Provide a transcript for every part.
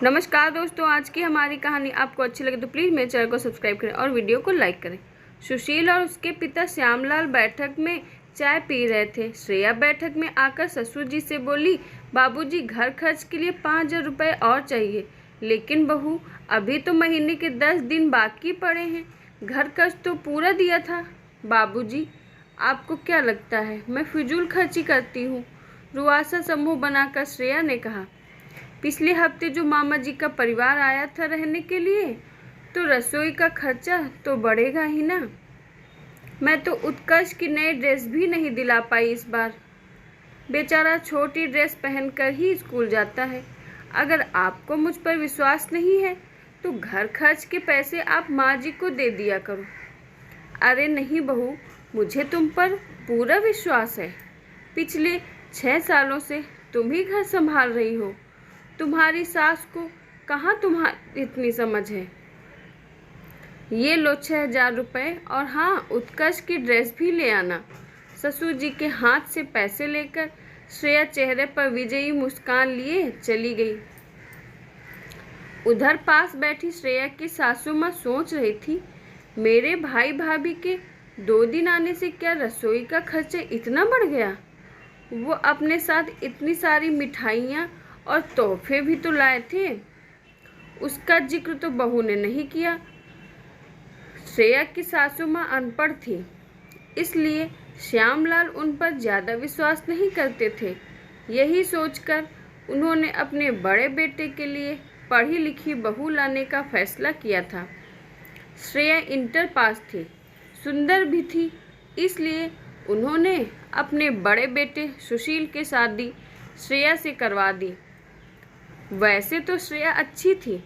नमस्कार दोस्तों, आज की हमारी कहानी आपको अच्छी लगे तो प्लीज़ मेरे चैनल को सब्सक्राइब करें और वीडियो को लाइक करें। सुशील और उसके पिता श्यामलाल बैठक में चाय पी रहे थे। श्रेया बैठक में आकर ससुर जी से बोली, बाबूजी घर खर्च के लिए 5,000 रुपये और चाहिए। लेकिन बहू, अभी तो महीने के 10 दिन बाकी पड़े हैं, घर खर्च तो पूरा दिया था। बाबूजी, आपको क्या लगता है मैं फिजूल खर्ची करती हूँ? रुआसा समूह बनाकर श्रेया ने कहा। पिछले हफ्ते जो मामा जी का परिवार आया था रहने के लिए, तो रसोई का खर्चा तो बढ़ेगा ही ना। मैं तो उत्कर्ष की नई ड्रेस भी नहीं दिला पाई इस बार। बेचारा छोटी ड्रेस पहनकर ही स्कूल जाता है। अगर आपको मुझ पर विश्वास नहीं है तो घर खर्च के पैसे आप माँ जी को दे दिया करो। अरे नहीं बहू, मुझे तुम पर पूरा विश्वास है। पिछले 6 सालों से तुम ही घर संभाल रही हो। तुम्हारी सास को कहाँ तुम्हारी इतनी समझ है। ये लो 6,000 रुपये, और हाँ, उत्कर्ष की ड्रेस भी ले आना। ससुर जी के हाथ से पैसे लेकर श्रेया चेहरे पर विजयी मुस्कान लिए चली गई। उधर पास बैठी श्रेया की सासू माँ सोच रही थी, मेरे भाई भाभी के 2 दिन आने से क्या रसोई का खर्चा इतना बढ़ गया। वो अपने साथ इतनी सारी मिठाइयाँ और तोहफे भी तो लाए थे, उसका जिक्र तो बहू ने नहीं किया। श्रेया की सासू माँ अनपढ़ थी, इसलिए श्यामलाल उन पर ज़्यादा विश्वास नहीं करते थे। यही सोचकर उन्होंने अपने बड़े बेटे के लिए पढ़ी लिखी बहू लाने का फैसला किया था। श्रेया इंटर पास थी, सुंदर भी थी, इसलिए उन्होंने अपने बड़े बेटे सुशील की शादी श्रेया से करवा दी। वैसे तो श्रेया अच्छी थी,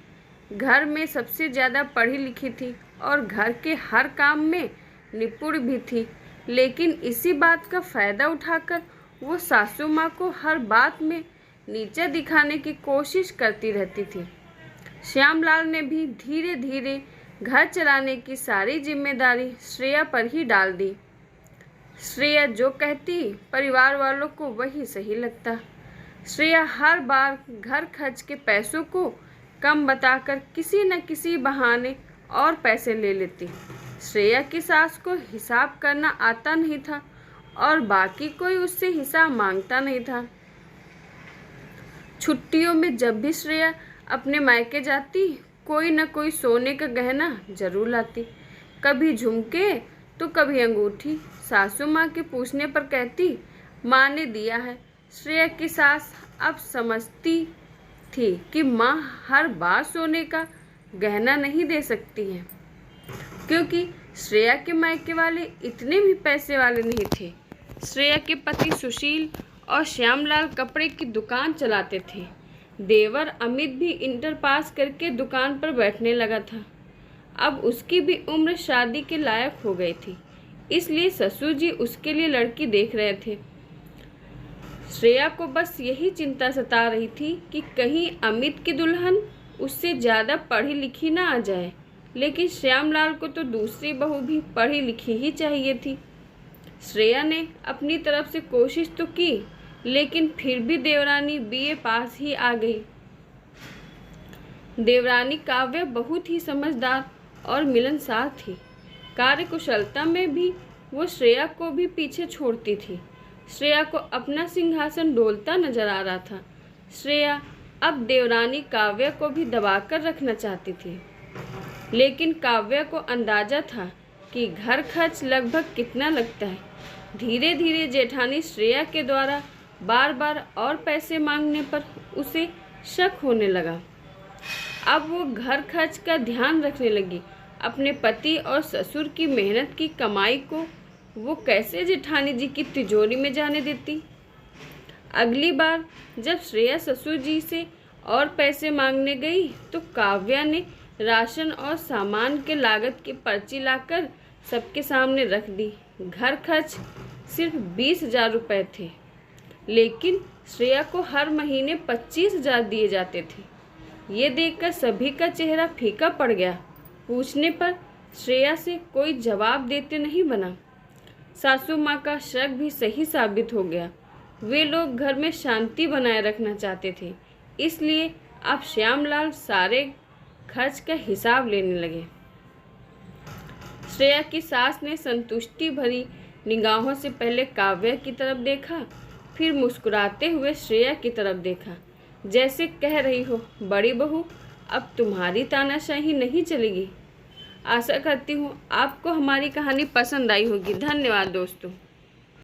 घर में सबसे ज़्यादा पढ़ी लिखी थी और घर के हर काम में निपुण भी थी, लेकिन इसी बात का फ़ायदा उठाकर वो सासू माँ को हर बात में नीचा दिखाने की कोशिश करती रहती थी। श्यामलाल ने भी धीरे धीरे घर चलाने की सारी जिम्मेदारी श्रेया पर ही डाल दी। श्रेया जो कहती परिवार वालों को वही सही लगता। श्रेया हर बार घर खर्च के पैसों को कम बताकर किसी न किसी बहाने और पैसे ले लेती। श्रेया की सास को हिसाब करना आता नहीं था और बाकी कोई उससे हिसाब मांगता नहीं था। छुट्टियों में जब भी श्रेया अपने मायके जाती, कोई न कोई सोने का गहना जरूर लाती, कभी झुमके तो कभी अंगूठी। सासू माँ के पूछने पर कहती, माँ ने दिया है। श्रेया की सास अब समझती थी कि माँ हर बार सोने का गहना नहीं दे सकती है, क्योंकि श्रेया के मायके वाले इतने भी पैसे वाले नहीं थे। श्रेया के पति सुशील और श्यामलाल कपड़े की दुकान चलाते थे। देवर अमित भी इंटर पास करके दुकान पर बैठने लगा था। अब उसकी भी उम्र शादी के लायक हो गई थी, इसलिए ससुर जी उसके लिए लड़की देख रहे थे। श्रेया को बस यही चिंता सता रही थी कि कहीं अमित की दुल्हन उससे ज़्यादा पढ़ी लिखी ना आ जाए, लेकिन श्यामलाल को तो दूसरी बहू भी पढ़ी लिखी ही चाहिए थी। श्रेया ने अपनी तरफ से कोशिश तो की, लेकिन फिर भी देवरानी बीए पास ही आ गई। देवरानी काव्या बहुत ही समझदार और मिलनसार थी। कार्यकुशलता में भी वो श्रेया को भी पीछे छोड़ती थी। श्रेया को अपना सिंहासन डोलता नजर आ रहा था। श्रेया अब देवरानी काव्या को भी दबाकर रखना चाहती थी, लेकिन काव्या को अंदाजा था कि घर खर्च लगभग कितना लगता है। धीरे धीरे जेठानी श्रेया के द्वारा बार बार और पैसे मांगने पर उसे शक होने लगा। अब वो घर खर्च का ध्यान रखने लगी। अपने पति और ससुर की मेहनत की कमाई को वो कैसे जेठानी जी की तिजोरी में जाने देती। अगली बार जब श्रेया ससुर जी से और पैसे मांगने गई तो काव्या ने राशन और सामान के लागत की पर्ची लाकर सबके सामने रख दी। घर खर्च सिर्फ 20,000 रुपये थे, लेकिन श्रेया को हर महीने 25,000 दिए जाते थे। ये देखकर सभी का चेहरा फीका पड़ गया। पूछने पर श्रेया से कोई जवाब देते नहीं बना। सासू माँ का शक भी सही साबित हो गया। वे लोग घर में शांति बनाए रखना चाहते थे, इसलिए अब श्यामलाल सारे खर्च का हिसाब लेने लगे। श्रेया की सास ने संतुष्टि भरी निगाहों से पहले काव्या की तरफ देखा, फिर मुस्कुराते हुए श्रेया की तरफ देखा, जैसे कह रही हो, बड़ी बहू अब तुम्हारी तानाशाही नहीं चलेगी। आशा करती हूँ आपको हमारी कहानी पसंद आई होगी। धन्यवाद दोस्तों।